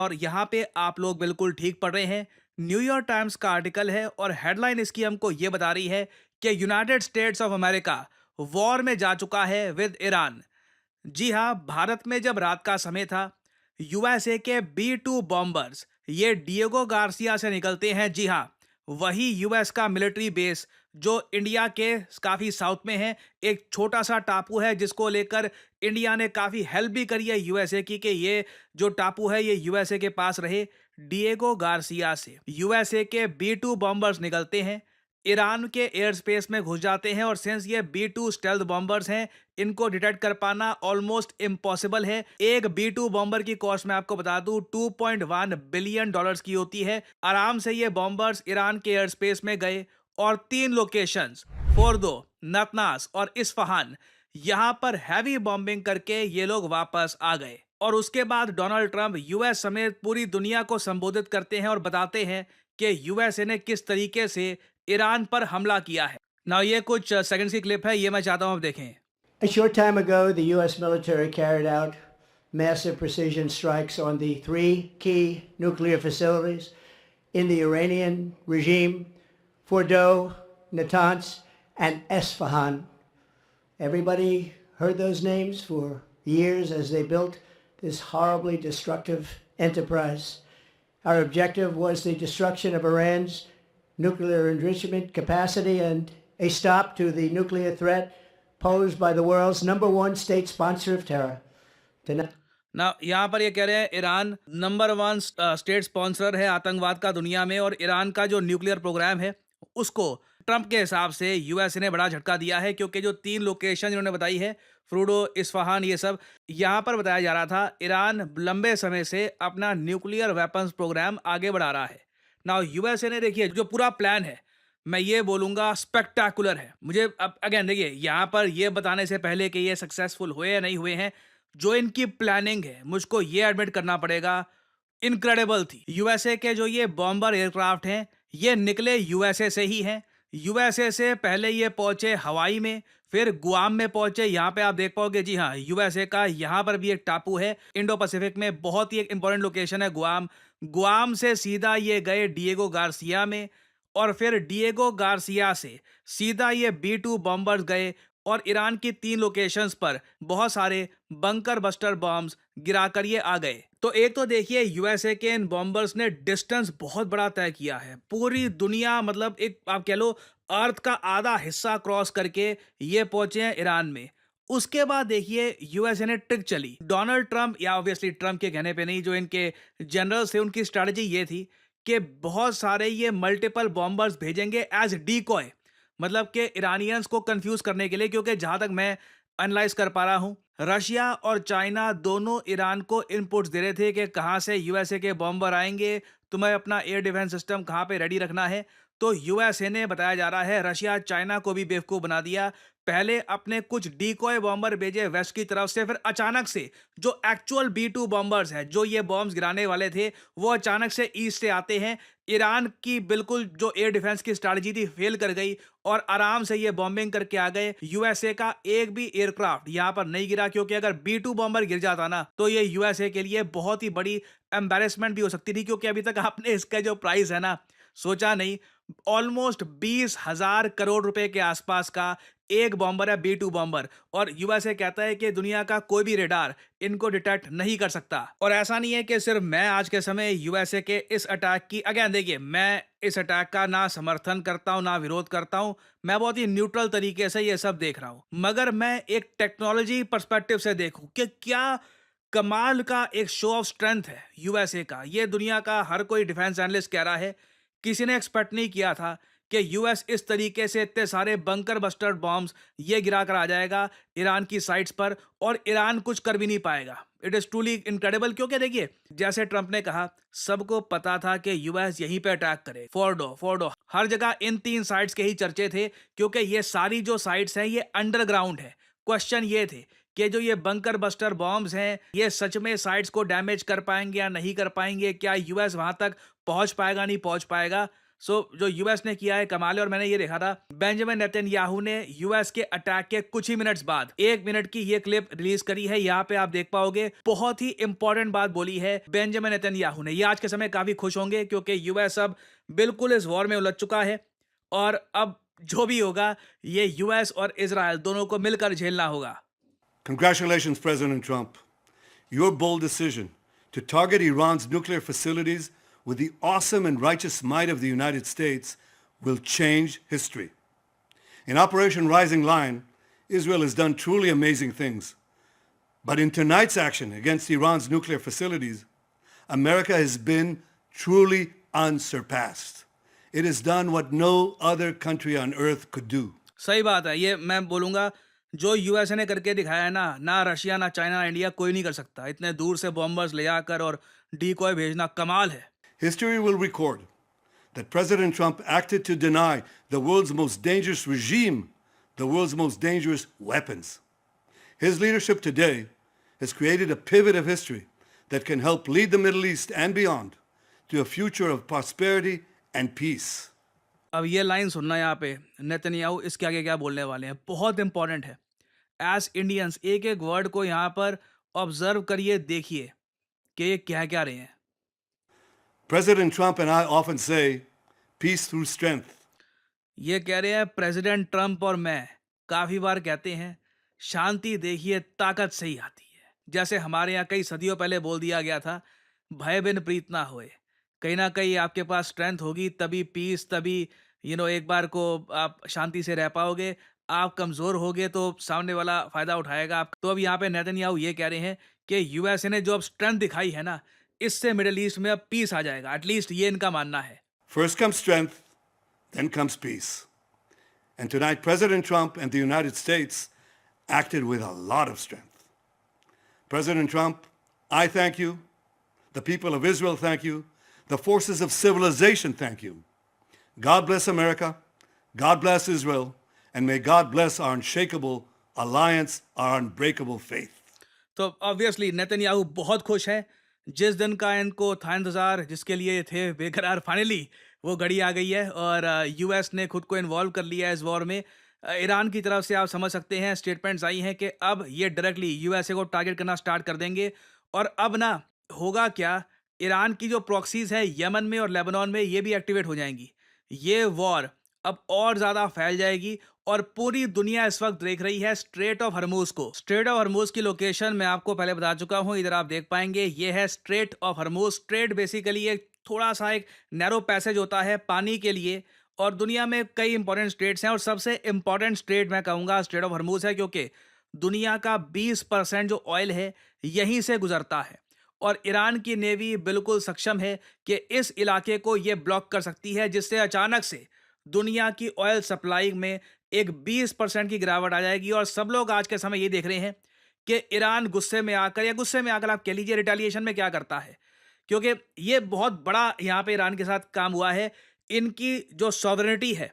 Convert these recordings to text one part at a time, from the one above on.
और यहाँ पे आप लोग बिल्कुल ठीक पढ़ रहे हैं। न्यूयॉर्क टाइम्स का आर्टिकल है और हेडलाइन इसकी हमको ये बता रही है कि United states of America war में जा चुका है विद ईरान। जी हाँ, भारत में जब रात का समय था, यूएसए के बी 2 बॉम्बर्स ये डिएगो गार्सिया से निकलते हैं। जी हाँ, वही यूएस का मिलिट्री बेस जो इंडिया के काफ़ी साउथ में है। एक छोटा सा टापू है जिसको लेकर इंडिया ने काफ़ी हेल्प भी करी है यूएसए की कि ये जो टापू है ये यूएसए के पास रहे। डिएगो गार्सिया से यूएसए के बी 2 बॉम्बर्स निकलते हैं, ईरान के एयर स्पेस में घुस जाते हैं और सिंस ये बी 2 स्टेल्थ बॉम्बर्स हैं, इनको डिटेक्ट कर पाना ऑलमोस्ट इम्पॉसिबल है। एक बी 2 बॉम्बर की कॉस्ट मैं आपको बता दूं 2.1 बिलियन डॉलर्स की होती है। आराम से ये बॉम्बर्स ईरान के एयर स्पेस में गए और 3 लोकेशंस फोर्दो, नतनास और इस्फहान यहां पर हैवी बॉम्बिंग करके ये लोग वापस आ गए। और उसके बाद डोनाल्ड ट्रंप यूएस समेत पूरी दुनिया को संबोधित करते हैं और बताते हैं कि यूएसए ने किस तरीके से ईरान पर हमला किया है। ना ये कुछ सेकंड्स की क्लिप है, ये मैं चाहता हूं आप देखें। A short time ago, the U.S. military carried out massive precision strikes on the three key nuclear facilities in the Iranian regime: Fordow, Natanz, and Esfahan. Everybody heard those names for years as they built this horribly destructive enterprise. Our objective was the destruction of Iran's nuclear enrichment capacity and a stop to the nuclear threat posed by the world's #1 state sponsor of terror. ना यहाँ पर ये कह रहे हैं Iran number 1 state sponsor है आतंकवाद का दुनिया में, और ईरान का जो न्यूक्लियर प्रोग्राम है उसको ट्रंप के हिसाब से यूएसए ने बड़ा झटका दिया है, क्योंकि जो 3 लोकेशन इन्होंने बताई है फ्रूडो, इस्फहान, ये सब यहाँ पर बताया जा रहा था ईरान लंबे समय से अपना न्यूक्लियर वेपन्स प्रोग्राम आगे बढ़ा रहा है। ना यूएसए ने देखिए जो पूरा प्लान है, मैं ये बोलूंगा स्पेक्टाकुलर है। मुझे अब अगेन देखिए यहाँ पर ये बताने से पहले कि ये सक्सेसफुल हुए या नहीं हुए हैं, जो इनकी प्लानिंग है मुझको ये एडमिट करना पड़ेगा इनक्रेडिबल थी। यूएसए के जो ये बॉम्बर एयरक्राफ्ट हैं ये निकले यूएसए से ही हैं। यूएसए से पहले ये पहुंचे हवाई में, फिर गुआम में पहुंचे। यहाँ पे आप देख पाओगे, जी हाँ, यूएसए का यहाँ पर भी एक टापू है इंडो पैसिफिक में, बहुत ही एक इंपॉर्टेंट लोकेशन है गुआम। गुआम से सीधा ये गए डिएगो गार्सिया में, और फिर डिएगो गार्सिया से सीधा ये बी 2 बॉम्बर्स गए और ईरान की 3 लोकेशंस पर बहुत सारे बंकर बस्टर बॉम्ब्स गिराकर ये आ गए। तो एक तो देखिए यूएसए के इन बॉम्बर्स ने डिस्टेंस बहुत बड़ा तय किया है। पूरी दुनिया, मतलब एक आप कह लो अर्थ का आधा हिस्सा क्रॉस करके ये पहुंचे हैं ईरान में। उसके बाद देखिए यूएसए ने ट्रिक चली। डोनाल्ड ट्रंप, या ऑब्वियसली ट्रंप के कहने पे नहीं, जो इनके जनरल्स थे उनकी स्ट्रेटजी ये थी कि बहुत सारे ये मल्टीपल बॉम्बर्स भेजेंगे एज डीकॉय, मतलब कि ईरानियंस को कंफ्यूज करने के लिए। क्योंकि जहां तक मैं एनालाइज कर पा रहा हूं, रशिया और चाइना दोनों ईरान को इनपुट्स दे रहे थे कि कहां से यूएसए के बॉम्बर आएंगे, तुम्हें अपना एयर डिफेंस सिस्टम कहां पे रेडी रखना है। तो यूएसए ने, बताया जा रहा है, रशिया चाइना को भी बेवकूफ बना दिया। पहले अपने कुछ डीकॉय बॉम्बर भेजे वेस्ट की तरफ से, फिर अचानक से जो एक्चुअल बी 2 बॉम्बर्स हैं जो ये बॉम्ब्स गिराने वाले थे वो अचानक से ईस्ट से आते हैं। ईरान की बिल्कुल जो एयर डिफेंस की स्ट्रैटेजी थी फेल कर गई और आराम से ये बॉम्बिंग करके आ गए। यूएसए का एक भी एयरक्राफ्ट यहां पर नहीं गिरा, क्योंकि अगर बी 2 बॉम्बर गिर जाता ना तो ये यूएसए के लिए बहुत ही बड़ी एम्बेरसमेंट भी हो सकती थी। क्योंकि अभी तक आपने इसका जो प्राइस है ना सोचा नहीं, ऑलमोस्ट 20,000 करोड़ रुपए के आसपास का एक बॉम्बर है बी 2 बॉम्बर, और यूएसए कहता है कि दुनिया का कोई भी रेडार इनको डिटेक्ट नहीं कर सकता। और ऐसा नहीं है कि सिर्फ मैं आज के समय यूएसए के इस अटैक की, अगेन देखिए, मैं इस अटैक का ना समर्थन करता हूं ना विरोध करता हूं, मैं बहुत ही न्यूट्रल तरीके से ये सब देख रहा हूं। मगर मैं एक टेक्नोलॉजी पर्सपेक्टिव से देखूं कि क्या कमाल का एक शो ऑफ स्ट्रेंथ है यूएसए का। ये दुनिया का हर कोई डिफेंस एनालिस्ट कह रहा है, किसी ने एक्सपेक्ट नहीं किया था कि यूएस इस तरीके से इतने सारे बंकर बस्टर बॉम्ब्स ये गिरा कर आ जाएगा ईरान की साइट्स पर, और ईरान कुछ कर भी नहीं पाएगा। It is truly incredible. क्योंकि देखिए, जैसे ट्रंप ने कहा, सबको पता था कि यूएस यहीं पे अटैक करे। फोर्डो फोर्डो हर जगह इन 3 साइट्स के ही चर्चे थे, क्योंकि ये सारी जो साइट्स हैं ये अंडरग्राउंड है। क्वेश्चन ये थे कि जो ये बंकर बस्टर बॉम्ब्स हैं ये सच में साइट्स को डैमेज कर पाएंगे या नहीं कर पाएंगे, क्या यूएस वहां तक पहुंच पाएगा नहीं पहुंच पाएगा। जो यूएस ने किया है कमाल है। और मैंने ये देखा था, बेंजामिन नेतन्याहू ने यूएस के अटैक के कुछ ही मिनट्स बाद 1 मिनट की ये क्लिप रिलीज करी है। यहाँ पे आप देख पाओगे, बहुत ही इंपॉर्टेंट बात बोली है बेंजामिन नेतन्याहू ने। ये आज के समय काफी खुश होंगे क्योंकि यूएस अब बिल्कुल इस वॉर में उलझ चुका है और अब जो भी होगा ये यूएस और इजराइल दोनों को मिलकर झेलना होगा। Congratulations, President Trump. Your bold decision to target Iran's nuclear facilities with the awesome and righteous might of the United States will change history. In Operation Rising Lion, Israel has done truly amazing things. But in tonight's action against Iran's nuclear facilities, America has been truly unsurpassed. It has done what no other country on earth could do. सही बात है, ये मैं बोलूंगा, जो USA ने करके दिखाया है ना रशिया, ना चाइना, ना इंडिया, कोई नहीं कर सकता। इतने दूर से बॉम्बर्स ले जाकर और डीकॉय भेजना कमाल है। History will record that President Trump acted to deny the world's most dangerous regime the world's most dangerous weapons. His leadership today has created a pivot of history that can help lead the Middle East and beyond to a future of prosperity and peace. अब ये line सुनना यहाँ पे, Netanyahu इसके आगे क्या बोलने वाले हैं, बहुत इंपॉर्टेंट है। एज इंडियंस एक एक वर्ड को यहाँ पर ऑब्जर्व करिए, देखिए कि ये क्या क्या रहे हैं। President Trump and I often say, peace through strength. ये कह रहे हैं प्रेसिडेंट ट्रंप और मैं काफी बार कहते हैं, शांति देखिए ताकत से ही आती है। जैसे हमारे यहाँ कई सदियों पहले बोल दिया गया था, भय बिन प्रीत ना होए। कहीं ना कहीं आपके पास स्ट्रेंथ होगी तभी पीस, तभी एक बार को आप शांति से रह पाओगे। आप कमजोर होगे तो सामने वाला फायदा उठाएगा आप। तो अब यहाँ पे नेतन्याहू ये कह रहे हैं कि यूएसए ने जो अब स्ट्रेंथ दिखाई है ना, इससे मिडिल ईस्ट में अब पीस आ जाएगा। एटलीस्ट ये इनका मानना है। First comes strength, then comes peace. And tonight, President Trump and the United States acted with a lot of strength. President Trump, I thank you. The people of Israel thank you. The forces of civilization thank you. God bless America. God bless Israel. And may God bless our unshakable alliance, our unbreakable faith. तो obviously Netanyahu बहुत खुश है। जिस दिन का इनको था इंतजार, जिसके लिए ये थे बेकरार, फाइनली वो घड़ी आ गई है और यूएस ने खुद को इन्वॉल्व कर लिया है इस वॉर में। ईरान की तरफ से आप समझ सकते हैं स्टेटमेंट्स आई हैं कि अब ये डायरेक्टली यूएसए को टारगेट करना स्टार्ट कर देंगे। और अब ना होगा क्या, ईरान की जो प्रॉक्सीज है यमन में और लेबनान में, ये भी एक्टिवेट हो जाएंगी। ये वॉर अब और ज़्यादा फैल जाएगी और पूरी दुनिया इस वक्त देख रही है स्ट्रेट ऑफ हरमूज को। स्ट्रेट ऑफ हरमूज की लोकेशन मैं आपको पहले बता चुका हूं, इधर आप देख पाएंगे, ये है स्ट्रेट ऑफ हरमूज। स्ट्रेट बेसिकली एक थोड़ा सा एक नैरो पैसेज होता है पानी के लिए, और दुनिया में कई इंपॉर्टेंट स्ट्रेट्स हैं और सबसे इंपॉर्टेंट स्ट्रेट मैं कहूँगा स्ट्रेट ऑफ हरमूज है, क्योंकि दुनिया का 20% जो ऑयल है यहीं से गुजरता है। और ईरान की नेवी बिल्कुल सक्षम है कि इस इलाके को ये ब्लॉक कर सकती है, जिससे अचानक से दुनिया की ऑयल सप्लाई में एक 20% की गिरावट आ जाएगी। और सब लोग आज के समय ये देख रहे हैं कि ईरान गुस्से में आकर, या गुस्से में आकर आप कह लीजिए रिटेलिएशन में क्या करता है, क्योंकि ये बहुत बड़ा यहाँ पे ईरान के साथ काम हुआ है। इनकी जो सॉवरेनिटी है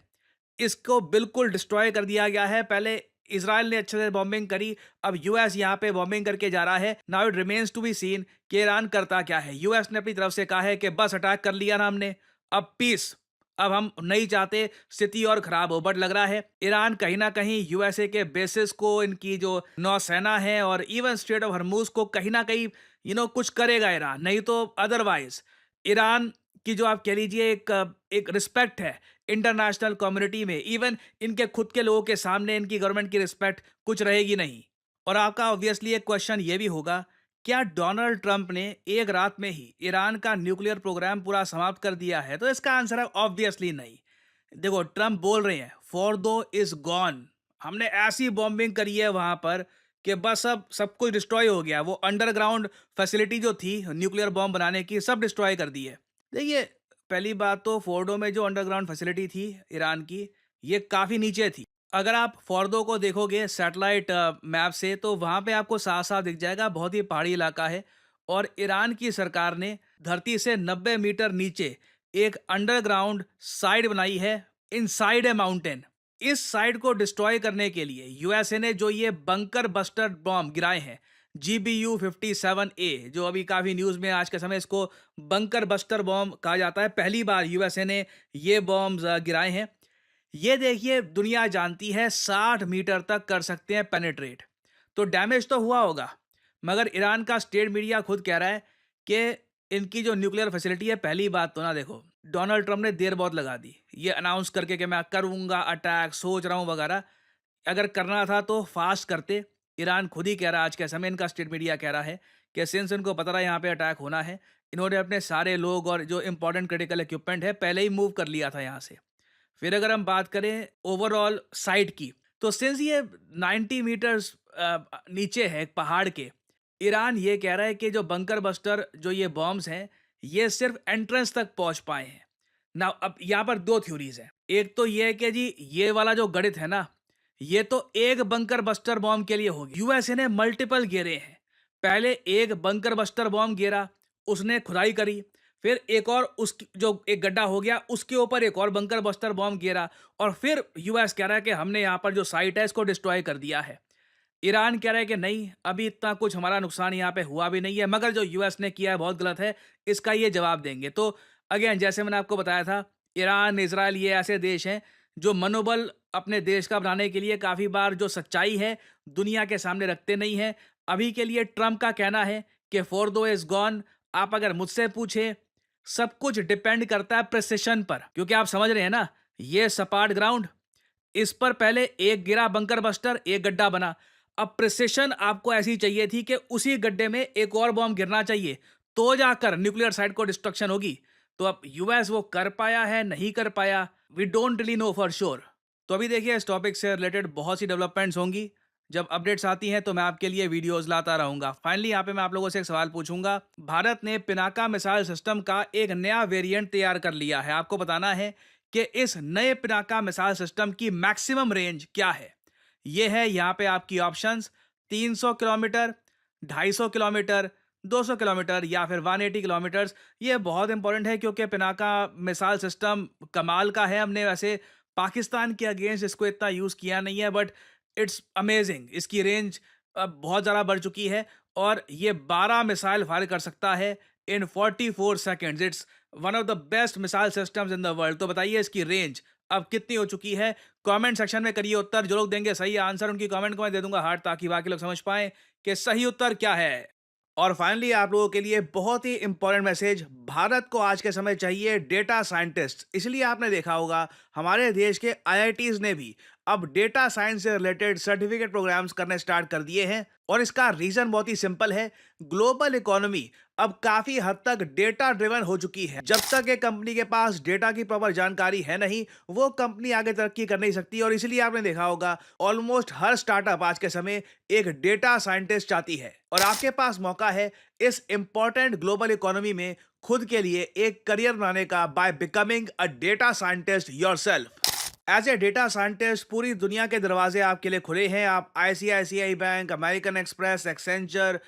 इसको बिल्कुल डिस्ट्रॉय कर दिया गया है। पहले इजराइल ने अच्छे से बॉम्बिंग करी, अब यूएस यहाँ पे बॉम्बिंग करके जा रहा है। Now it remains to be seen कि ईरान करता क्या है। यूएस ने अपनी तरफ से कहा है कि बस अटैक कर लिया ना हमने, अब पीस, अब हम नहीं चाहते स्थिति और खराब हो। बट लग रहा है ईरान कहीं ना कहीं यूएसए के बेसिस को, इनकी जो नौसेना है और इवन स्ट्रेट ऑफ हरमूज को कहीं ना कहीं कुछ करेगा ईरान। नहीं तो अदरवाइज ईरान की जो आप कह लीजिए एक रिस्पेक्ट है इंटरनेशनल कम्युनिटी में, इवन इनके खुद के लोगों के सामने इनकी गवर्नमेंट की रिस्पेक्ट कुछ रहेगी नहीं। और आपका ऑब्वियसली एक क्वेश्चन ये भी होगा, क्या डोनाल्ड ट्रंप ने एक रात में ही ईरान का न्यूक्लियर प्रोग्राम पूरा समाप्त कर दिया है? तो इसका आंसर है ऑब्वियसली नहीं। देखो, ट्रंप बोल रहे हैं फोर्डो इज गॉन, हमने ऐसी बॉम्बिंग करी है वहां पर कि बस अब सब कुछ डिस्ट्रॉय हो गया। वो अंडरग्राउंड फैसिलिटी जो थी न्यूक्लियर बॉम्ब बनाने की, सब डिस्ट्रॉय कर दी है। देखिए, पहली बात तो फोर्डो में जो अंडरग्राउंड फैसिलिटी थी ईरान की, ये काफ़ी नीचे थी। अगर आप फोर्डो को देखोगे सैटेलाइट मैप से तो वहाँ पे आपको साफ साफ दिख जाएगा, बहुत ही पहाड़ी इलाका है। और ईरान की सरकार ने धरती से 90 मीटर नीचे एक अंडरग्राउंड साइड बनाई है, इनसाइड ए माउंटेन। इस साइड को डिस्ट्रॉय करने के लिए यूएसए ने जो ये बंकर बस्टर बॉम्ब गिराए हैं, GBU-57A, जो अभी काफ़ी न्यूज़ में आज के समय इसको बंकर बस्टर बॉम्ब कहा जाता है। पहली बार यूएसए ने ये बॉम्ब्स गिराए हैं। ये देखिए, दुनिया जानती है 60 मीटर तक कर सकते हैं पेनिट्रेट। तो डैमेज तो हुआ होगा, मगर ईरान का स्टेट मीडिया खुद कह रहा है कि इनकी जो न्यूक्लियर फैसिलिटी है, पहली बात तो ना देखो, डोनाल्ड ट्रंप ने देर बहुत लगा दी ये अनाउंस करके कि मैं करूंगा अटैक, सोच रहा हूं वगैरह। अगर करना था तो फास्ट करते। ईरान खुद ही कह रहा है आज के समय, इनका स्टेट मीडिया कह रहा है कि सिंस इनको पता रहा यहाँ पे अटैक होना है, इन्होंने अपने सारे लोग और जो इंपॉर्टेंट क्रिटिकल इक्विपमेंट है पहले ही मूव कर लिया था यहाँ से। फिर अगर हम बात करें ओवरऑल साइट की, तो सिंस ये 90 मीटर्स नीचे है एक पहाड़ के, ईरान ये कह रहा है कि जो बंकर बस्टर जो ये बॉम्ब्स हैं, ये सिर्फ एंट्रेंस तक पहुंच पाए हैं ना। अब यहाँ पर दो थ्योरीज हैं। एक तो ये है कि जी ये वाला जो गणित है ना, ये तो एक बंकर बस्टर बॉम्ब के लिए होगी। यूएसए ने मल्टीपल गिरे हैं। पहले एक बंकर बस्टर बॉम्ब गिरा, उसने खुदाई करी, फिर एक और उस जो एक गड्ढा हो गया उसके ऊपर एक और बंकर बस्टर बॉम्ब गिरा, और फिर यूएस कह रहा है कि हमने यहाँ पर जो साइट है इसको डिस्ट्रॉय कर दिया है। ईरान कह रहा है कि नहीं, अभी इतना कुछ हमारा नुकसान यहाँ पे हुआ भी नहीं है, मगर जो यूएस ने किया है बहुत गलत है, इसका ये जवाब देंगे। तो अगेन जैसे मैंने आपको बताया था, ईरान, इजराइल ये ऐसे देश हैं जो मनोबल अपने देश का बनाने के लिए काफ़ी बार जो सच्चाई है दुनिया के सामने रखते नहीं हैं। अभी के लिए ट्रंप का कहना है कि फोर्दो इज गॉन। आप अगर मुझसे पूछे, सब कुछ डिपेंड करता है प्रिसिशन पर, क्योंकि आप समझ रहे हैं ना, ये सपाट ग्राउंड, इस पर पहले एक गिरा बंकर बस्टर, एक गड्ढा बना। अब प्रिसिशन आपको ऐसी चाहिए थी कि उसी गड्ढे में एक और बॉम्ब गिरना चाहिए, तो जाकर न्यूक्लियर साइट को डिस्ट्रक्शन होगी। तो अब यूएस वो कर पाया है, नहीं कर पाया, we don't really know for sure. तो अभी देखिए, इस टॉपिक से रिलेटेड बहुत सी डेवलपमेंट्स होंगी। जब अपडेट्स आती हैं तो मैं आपके लिए वीडियोस लाता रहूंगा। फाइनली यहाँ पे मैं आप लोगों से एक सवाल पूछूंगा। भारत ने पिनाका मिसाइल सिस्टम का एक नया वेरिएंट तैयार कर लिया है। आपको बताना है कि इस नए पिनाका मिसाइल सिस्टम की मैक्सिमम रेंज क्या है। ये है यहाँ पे आपकी ऑप्शंस: 300 किलोमीटर, 250 किलोमीटर, 200 किलोमीटर या फिर 180 किलोमीटर्स। ये बहुत इंपॉर्टेंट है क्योंकि पिनाका मिसाइल सिस्टम कमाल का है। हमने वैसे पाकिस्तान के अगेंस्ट इसको इतना यूज़ किया नहीं है, बट इट्स अमेजिंग। इसकी रेंज अब बहुत ज़्यादा बढ़ चुकी है और ये 12 मिसाइल फायर कर सकता है इन 44 seconds. It's one of the best missile systems in the world. तो बताइए इसकी रेंज अब कितनी हो चुकी है? कमेंट सेक्शन में करिए उत्तर। जो लोग देंगे सही आंसर, उनकी कमेंट को मैं दे दूंगा हार्ट, ताकि बाकी लोग समझ पाएं कि सही उत्तर क्या है। और फाइनली आप लोगों के लिए बहुत ही इंपॉर्टेंट मैसेज। भारत को आज के समय चाहिए डेटा साइंटिस्ट। इसलिए आपने देखा होगा हमारे देश के आईआईटीज ने भी अब डेटा साइंस से रिलेटेड सर्टिफिकेट प्रोग्राम्स करने स्टार्ट कर दिए हैं। और इसका रीजन बहुत ही सिंपल है। ग्लोबल इकोनॉमी अब काफी हद तक डेटा ड्रिवन हो चुकी है। जब तक एक कंपनी के पास डेटा की प्रॉपर जानकारी है नहीं, वो कंपनी आगे तरक्की कर नहीं सकती। और इसलिए आपने देखा होगा ऑलमोस्ट हर स्टार्टअप आज के समय एक डेटा साइंटिस्ट चाहती है। और आपके पास मौका है इस इंपॉर्टेंट ग्लोबल इकोनॉमी में खुद के लिए एक करियर बनाने का, by becoming a data scientist yourself. As a data scientist पूरी दुनिया के दरवाजे आपके लिए खुले हैं। आप ICICI bank, American Express, Accenture,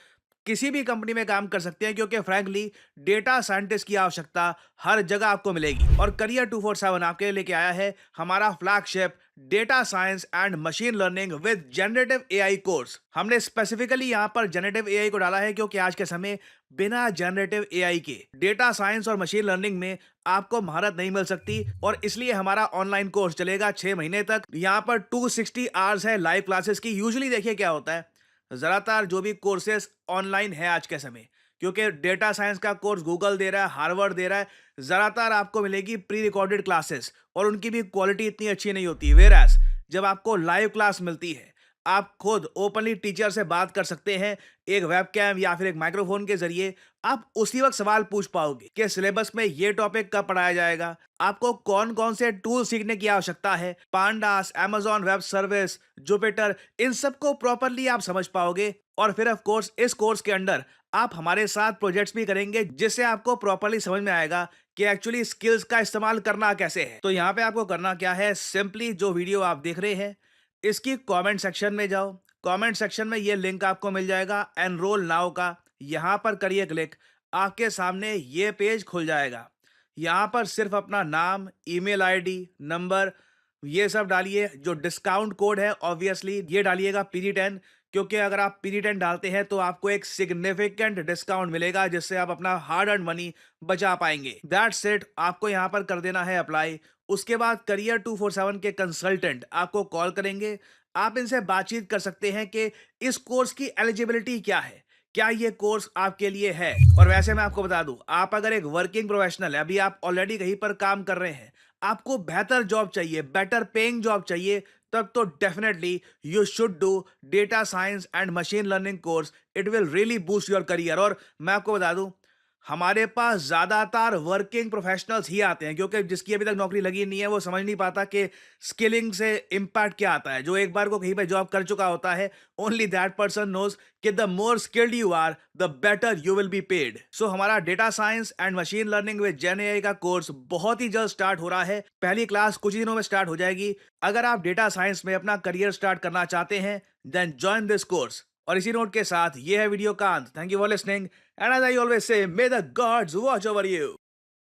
किसी भी कंपनी में काम कर सकते हैं, क्योंकि फ्रैंकली डेटा साइंटिस्ट की आवश्यकता हर जगह आपको मिलेगी। और करियर 247 आपके लिए लेके आया है हमारा flagship data science and machine learning with generative AI course. हमने स्पेसिफिकली यहाँ पर जनरेटिव एआई को डाला है क्योंकि आज के समय बिना जनरेटिव एआई के डेटा साइंस और मशीन लर्निंग में आपको महारत नहीं मिल सकती। और इसलिए हमारा ऑनलाइन कोर्स चलेगा 6 महीने तक। यहाँ पर 260 आवर्स है लाइव क्लासेस की। यूजुअली देखिए क्या होता है, ज़्यादातर जो भी कोर्सेस ऑनलाइन है आज के समय, क्योंकि डेटा साइंस का कोर्स गूगल दे रहा है, हार्वर्ड दे रहा है, ज़्यादातर आपको मिलेगी प्री रिकॉर्डेड क्लासेस और उनकी भी क्वालिटी इतनी अच्छी नहीं होती। वेयरएज़ जब आपको लाइव क्लास मिलती है, आप खुद ओपनली टीचर से बात कर सकते हैं एक वेबकैम या फिर एक माइक्रोफोन के जरिए। आप उसी वक्त सवाल पूछ पाओगे कि सिलेबस में ये टॉपिक कब पढ़ाया जाएगा, आपको कौन कौन से टूल सीखने की आवश्यकता है, pandas, Amazon web service, Jupyter, इन सब को प्रॉपरली आप समझ पाओगे। और फिर ऑफ कोर्स इस कोर्स के अंदर आप हमारे साथ प्रोजेक्ट्स भी करेंगे, जिससे आपको प्रॉपरली समझ में आएगा कि एक्चुअली स्किल्स का इस्तेमाल करना कैसे है। तो यहाँ पे आपको करना क्या है, सिंपली जो वीडियो आप देख रहे हैं इसकी कमेंट सेक्शन में जाओ। कमेंट सेक्शन में ये लिंक आपको मिल जाएगा एनरोल नाउ का। यहाँ पर करिए क्लिक, आपके सामने ये पेज खुल जाएगा। यहाँ पर सिर्फ अपना नाम, ईमेल आईडी, नंबर, ये सब डालिए। जो डिस्काउंट कोड है ऑब्वियसली ये डालिएगा PD10, क्योंकि अगर आप PD10 डालते हैं तो आपको एक सिग्निफिकेंट डिस्काउंट मिलेगा जिससे आप अपना हार्ड अर्न मनी बचा पाएंगे। दैट्स इट, आपको यहाँ पर कर देना है अप्लाई। उसके बाद करियर 247 के कंसल्टेंट आपको कॉल करेंगे। आप इनसे बातचीत कर सकते हैं कि इस कोर्स की एलिजिबिलिटी क्या है, क्या ये कोर्स आपके लिए है। और वैसे मैं आपको बता दूं, आप अगर एक वर्किंग प्रोफेशनल है, अभी आप ऑलरेडी कहीं पर काम कर रहे हैं, आपको बेहतर जॉब चाहिए, बेटर पेइंग जॉब चाहिए, तब तो definitely you should do data science and machine learning course. It will really boost your career. और मैं आपको बता दूं, हमारे पास ज्यादातर वर्किंग प्रोफेशनल्स ही आते हैं, क्योंकि जिसकी अभी तक नौकरी लगी नहीं है वो समझ नहीं पाता कि स्किलिंग से इम्पैक्ट क्या आता है। जो एक बार को कहीं पे जॉब कर चुका होता है, ओनली दैट पर्सन नोज कि the more skilled you are the better you will be paid. So हमारा data science and machine learning with gen AI का कोर्स बहुत ही जल्द स्टार्ट हो रहा है। पहली क्लास कुछ ही दिनों में स्टार्ट हो जाएगी। अगर आप डेटा साइंस में अपना करियर स्टार्ट करना चाहते हैं, देन ज्वाइन दिस कोर्स। और इसी नोट के साथ ये है वीडियो का अंत। Thank you for listening and as I always say, may the gods watch over you.